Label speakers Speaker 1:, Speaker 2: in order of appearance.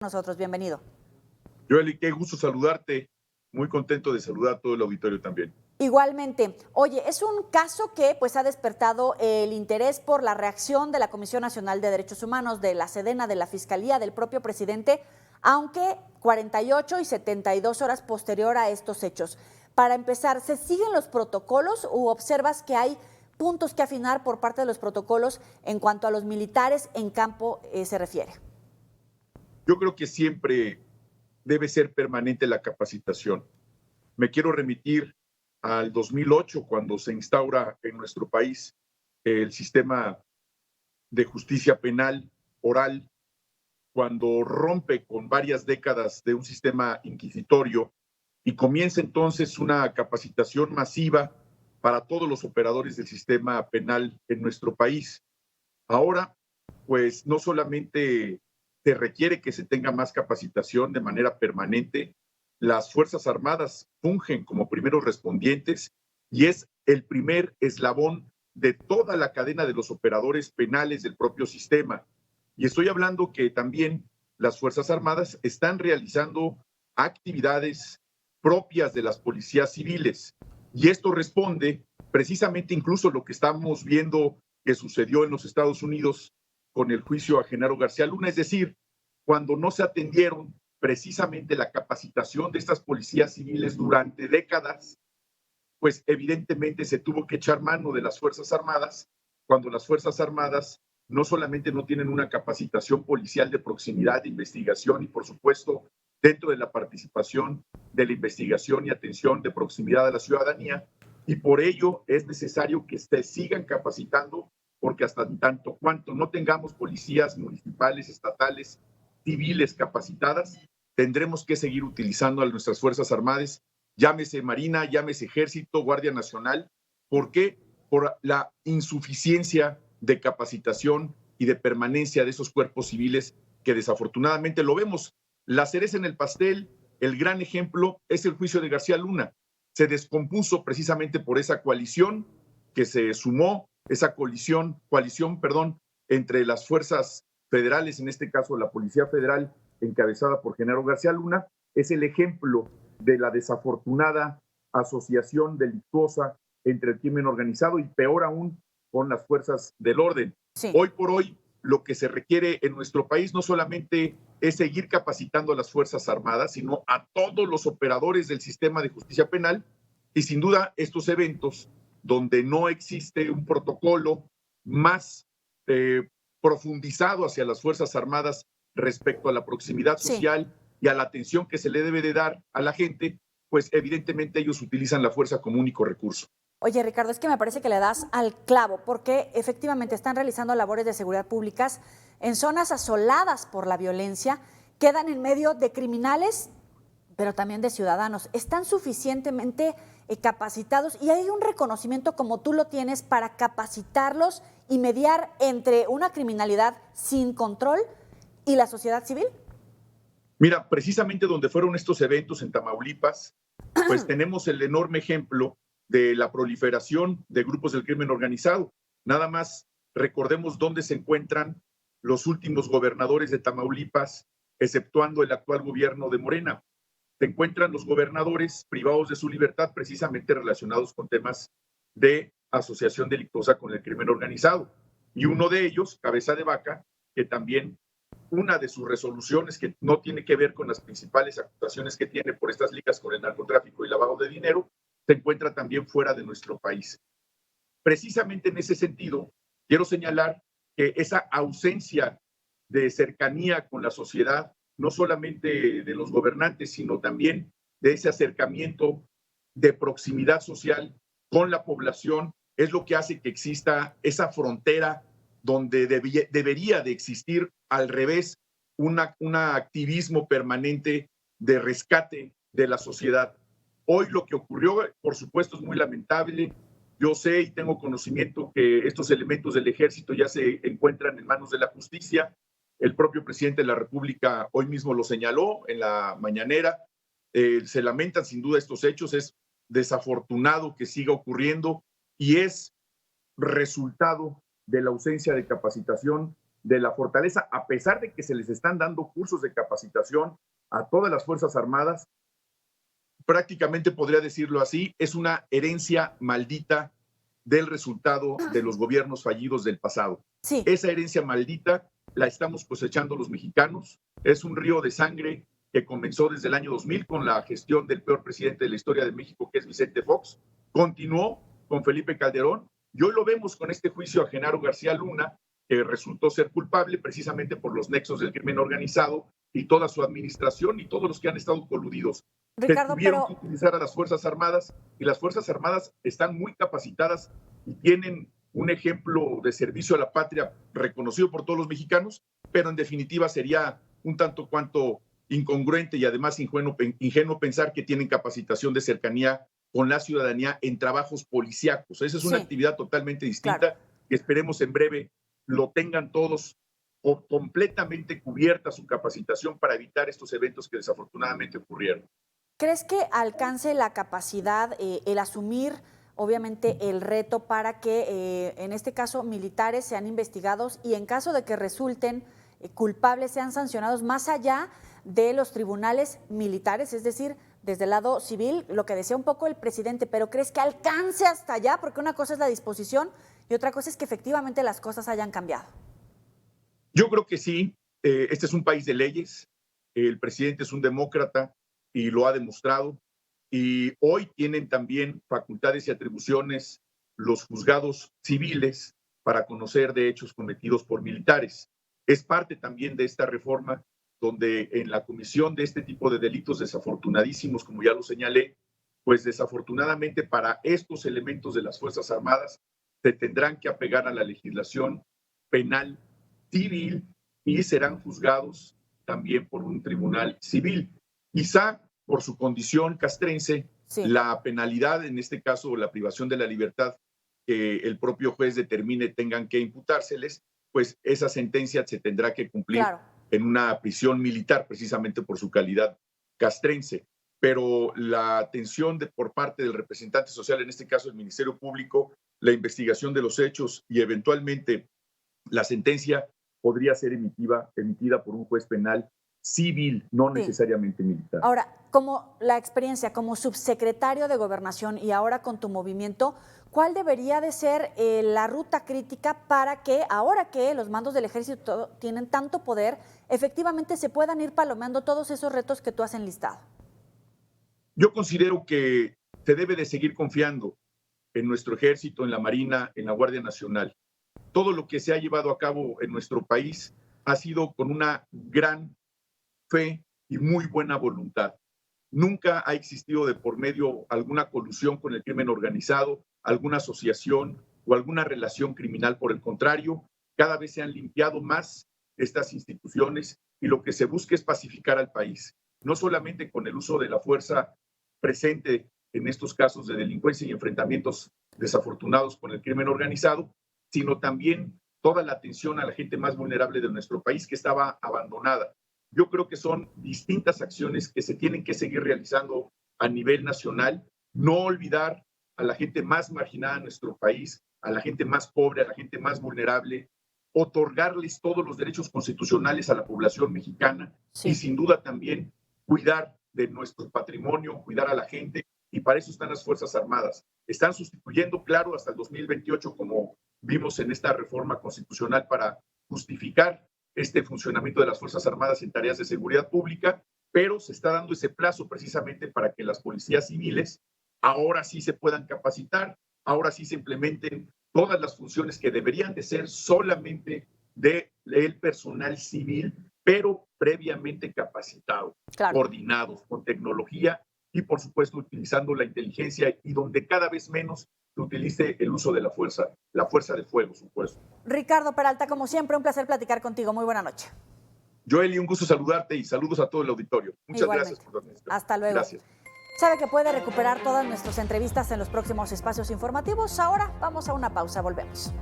Speaker 1: Nosotros, bienvenido.
Speaker 2: Joely, qué gusto saludarte. Muy contento de saludar a todo el auditorio también.
Speaker 1: Igualmente. Oye, es un caso que pues ha despertado el interés por la reacción de la Comisión Nacional de Derechos Humanos, de la Sedena, de la Fiscalía, del propio presidente, aunque 48 y 72 horas posterior a estos hechos. Para empezar, ¿se siguen los protocolos u observas que hay puntos que afinar por parte de los protocolos en cuanto a los militares en campo se refiere?
Speaker 2: Yo creo que siempre debe ser permanente la capacitación. Me quiero remitir al 2008, cuando se instaura en nuestro país el sistema de justicia penal oral, cuando rompe con varias décadas de un sistema inquisitorio y comienza entonces una capacitación masiva para todos los operadores del sistema penal en nuestro país. Ahora, pues no solamente se requiere que se tenga más capacitación de manera permanente, las Fuerzas Armadas fungen como primeros respondientes y es el primer eslabón de toda la cadena de los operadores penales del propio sistema. Y estoy hablando que también las Fuerzas Armadas están realizando actividades propias de las policías civiles. Y esto responde precisamente incluso lo que estamos viendo que sucedió en los Estados Unidos con el juicio a Genaro García Luna, es decir, cuando no se atendieron precisamente la capacitación de estas policías civiles durante décadas, pues evidentemente se tuvo que echar mano de las Fuerzas Armadas, cuando las Fuerzas Armadas no solamente no tienen una capacitación policial de proximidad, de investigación y por supuesto dentro de la participación de la investigación y atención de proximidad a la ciudadanía, y por ello es necesario que se sigan capacitando porque hasta tanto cuanto no tengamos policías municipales, estatales, civiles capacitadas, tendremos que seguir utilizando a nuestras Fuerzas Armadas, llámese Marina, llámese Ejército, Guardia Nacional. ¿Por qué? Por la insuficiencia de capacitación y de permanencia de esos cuerpos civiles que desafortunadamente lo vemos. La cereza en el pastel, el gran ejemplo es el juicio de García Luna. Se descompuso precisamente por esa coalición que se sumó, esa coalición, entre las fuerzas federales, en este caso la Policía Federal, encabezada por Genaro García Luna, es el ejemplo de la desafortunada asociación delictuosa entre el crimen organizado y peor aún con las fuerzas del orden.
Speaker 1: Sí.
Speaker 2: Hoy por hoy, lo que se requiere en nuestro país no solamente es seguir capacitando a las Fuerzas Armadas, sino a todos los operadores del sistema de justicia penal, y sin duda estos eventos donde no existe un protocolo más profundizado hacia las Fuerzas Armadas respecto a la proximidad social y a la atención que se le debe de dar a la gente, pues evidentemente ellos utilizan la fuerza como único recurso.
Speaker 1: Oye, Ricardo, es que me parece que le das al clavo, porque efectivamente están realizando labores de seguridad públicas en zonas asoladas por la violencia, quedan en medio de criminales, pero también de ciudadanos. ¿Están suficientemente capacitados? Y hay un reconocimiento como tú lo tienes para capacitarlos y mediar entre una criminalidad sin control y la sociedad civil.
Speaker 2: Mira, precisamente donde fueron estos eventos en Tamaulipas, pues tenemos el enorme ejemplo de la proliferación de grupos del crimen organizado. Nada más recordemos dónde se encuentran los últimos gobernadores de Tamaulipas, exceptuando el actual gobierno de Morena. Se encuentran los gobernadores privados de su libertad precisamente relacionados con temas de asociación delictuosa con el crimen organizado. Y uno de ellos, Cabeza de Vaca, que también una de sus resoluciones que no tiene que ver con las principales acusaciones que tiene por estas ligas con el narcotráfico y lavado de dinero, se encuentra también fuera de nuestro país. Precisamente en ese sentido, quiero señalar que esa ausencia de cercanía con la sociedad, no solamente de los gobernantes, sino también de ese acercamiento de proximidad social con la población, es lo que hace que exista esa frontera donde debería de existir al revés un activismo permanente de rescate de la sociedad. Hoy lo que ocurrió, por supuesto, es muy lamentable. Yo sé y tengo conocimiento que estos elementos del ejército ya se encuentran en manos de la justicia. El propio presidente de la República hoy mismo lo señaló en la mañanera. Se lamentan sin duda estos hechos. Es desafortunado que siga ocurriendo y es resultado de la ausencia de capacitación de la fortaleza, a pesar de que se les están dando cursos de capacitación a todas las Fuerzas Armadas. Prácticamente podría decirlo así, es una herencia maldita del resultado de los gobiernos fallidos del pasado.
Speaker 1: Sí.
Speaker 2: Esa herencia maldita la estamos cosechando los mexicanos. Es un río de sangre que comenzó desde el año 2000 con la gestión del peor presidente de la historia de México, que es Vicente Fox. Continuó con Felipe Calderón y hoy lo vemos con este juicio a Genaro García Luna, que resultó ser culpable precisamente por los nexos del crimen organizado y toda su administración y todos los que han estado coludidos.
Speaker 1: Ricardo,
Speaker 2: tuvieron que utilizar a las Fuerzas Armadas y las Fuerzas Armadas están muy capacitadas y tienen un ejemplo de servicio a la patria reconocido por todos los mexicanos, pero en definitiva sería un tanto cuanto incongruente y además ingenuo pensar que tienen capacitación de cercanía con la ciudadanía en trabajos policíacos. Esa es una actividad totalmente distinta que esperemos en breve lo tengan todos o completamente cubierta su capacitación para evitar estos eventos que desafortunadamente ocurrieron.
Speaker 1: ¿Crees que alcance la capacidad, el asumir, obviamente, el reto para que, en este caso, militares sean investigados y en caso de que resulten culpables sean sancionados más allá de los tribunales militares, es decir, desde el lado civil, lo que decía un poco el presidente, pero ¿crees que alcance hasta allá? Porque una cosa es la disposición y otra cosa es que efectivamente las cosas hayan cambiado.
Speaker 2: Yo creo que sí. Este es un país de leyes. El presidente es un demócrata y lo ha demostrado. Y hoy tienen también facultades y atribuciones los juzgados civiles para conocer de hechos cometidos por militares. Es parte también de esta reforma donde en la comisión de este tipo de delitos desafortunadísimos, como ya lo señalé, pues desafortunadamente para estos elementos de las Fuerzas Armadas se tendrán que apegar a la legislación penal civil y serán juzgados también por un tribunal civil. Quizá por su condición castrense, la penalidad, en este caso la privación de la libertad que el propio juez determine tengan que imputárseles, pues esa sentencia se tendrá que cumplir en una prisión militar, precisamente por su calidad castrense. Pero la atención por parte del representante social, en este caso el Ministerio Público, la investigación de los hechos y eventualmente la sentencia podría ser emitida por un juez penal civil, no necesariamente militar.
Speaker 1: Ahora, como la experiencia como subsecretario de Gobernación y ahora con tu movimiento, ¿cuál debería de ser la ruta crítica para que ahora que los mandos del ejército tienen tanto poder, efectivamente se puedan ir palomeando todos esos retos que tú has enlistado?
Speaker 2: Yo considero que se debe de seguir confiando en nuestro ejército, en la Marina, en la Guardia Nacional. Todo lo que se ha llevado a cabo en nuestro país ha sido con una gran fe y muy buena voluntad. Nunca ha existido de por medio alguna colusión con el crimen organizado, alguna asociación o alguna relación criminal. Por el contrario, cada vez se han limpiado más estas instituciones y lo que se busca es pacificar al país, no solamente con el uso de la fuerza presente en estos casos de delincuencia y enfrentamientos desafortunados con el crimen organizado, sino también toda la atención a la gente más vulnerable de nuestro país que estaba abandonada. Yo creo que son distintas acciones que se tienen que seguir realizando a nivel nacional. No olvidar a la gente más marginada de nuestro país, a la gente más pobre, a la gente más vulnerable, otorgarles todos los derechos constitucionales a la población mexicana y sin duda también cuidar de nuestro patrimonio, cuidar a la gente, y para eso están las Fuerzas Armadas. Están sustituyendo, claro, hasta el 2028, como vimos en esta reforma constitucional, para justificar este funcionamiento de las Fuerzas Armadas en tareas de seguridad pública, pero se está dando ese plazo precisamente para que las policías civiles ahora sí se puedan capacitar, ahora sí se implementen todas las funciones que deberían de ser solamente del personal civil, pero previamente capacitado, coordinados, con tecnología y, por supuesto, utilizando la inteligencia y donde cada vez menos se utilice el uso de la fuerza de fuego, supuesto.
Speaker 1: Ricardo Peralta, como siempre, un placer platicar contigo. Muy buena noche.
Speaker 2: Joely, un gusto saludarte y saludos a todo el auditorio. Muchas gracias por la atención.
Speaker 1: Hasta luego.
Speaker 2: Gracias.
Speaker 1: Sabe que puede recuperar todas nuestras entrevistas en los próximos espacios informativos. Ahora vamos a una pausa, volvemos.